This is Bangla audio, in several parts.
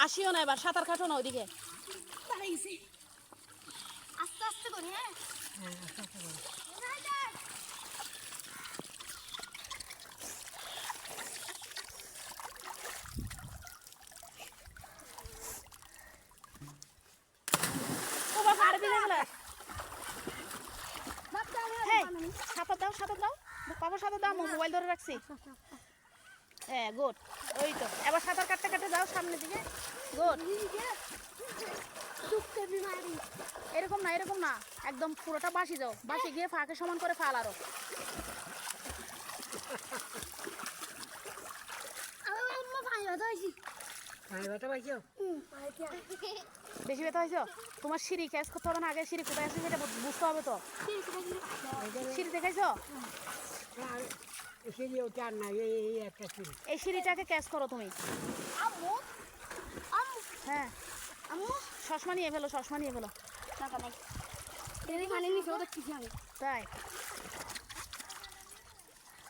আসিও না এবার, সাঁতার কাটো না ওইদিকে। আস্তে আস্তে করি। হ্যাঁ আস্তে আস্তে করি। সাঁতার দাও বাবা, সাঁতার দাও, মোবাইল ধরে রাখছি। হ্যাঁ গুড, ওই তো এবার সাঁতার কাটতে কাটতে যাও সামনের দিকে। গুড। এরকম না একদম পুরোটা বাসি যাও, বাসি গিয়ে ফাঁকে সমান করে ফাল আরো। বেশি ব্যথা হয়েছ? তোমার সিঁড়ি ক্যাচ করতে হবে না, আগে সিঁড়ি কোথায় আছে সেটা বুঝতে হবে তো। সিঁড়ি দেখাইছো? এই সিঁড়িটাকে ক্যাচ করো তুমি। হ্যাঁ চশমা নিয়ে ফেলো, চশমা নিয়ে ফেলো। তাই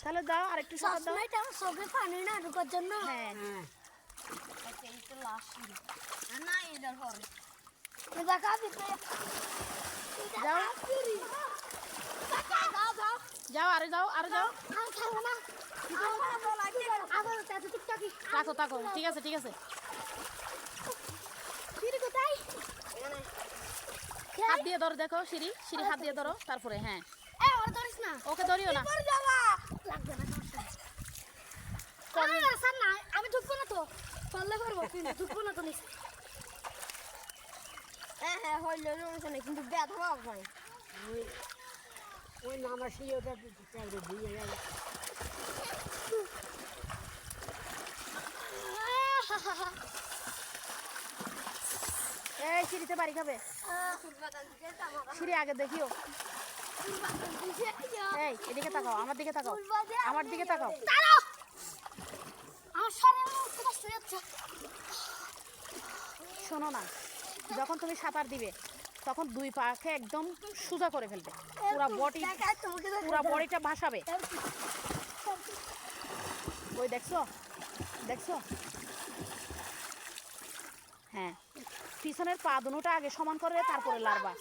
তাহলে দাও আরেকটু সাঁতার দাও। পানি না ঢোকার জন্য। হ্যাঁ যাও আরে যাও আরে যাও। থাকো ঠিক আছে ঠিক আছে। হাত দিয়ে ধরো, দেখো সিঁড়ি হাত দিয়ে ধরো, তারপরে হ্যাঁ ওকে ধরিও না। আমি ঢুকবো না তো, পারলে পারবো ঢুকবো না তো। হ্যাঁ হইলো সমস্যা নেই, কিন্তু ব্যথা পাবো না। ওই নামা সিঁড়িটা দিয়ে গেল। এই সিঁড়িতে বাড়ি খাবে, সিঁড়ি আগে দেখিও। এই এদিকে তাকাও, আমার দিকে তাকাও, আমার দিকে তাকাও। শোনো না, যখন তুমি সাঁতার দিবে তখন দুই পাকে একদম সোজা করে ফেলবে, পুরা বডিটা ভাসাবে। ওই দেখছো হ্যাঁ, পিছনের পা দুটোটা আগে সমান করে তারপরে লাড়বা।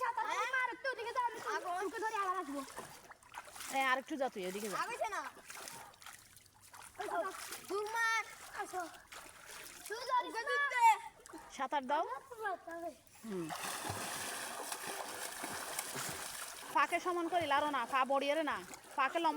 হ্যাঁ আরেকটু যা, তুই ওইদিকে যা। সাঁতার দাও। পাকে সমান করে লাড়ো না, পা বড়িয়ে না, পাকে লম্বা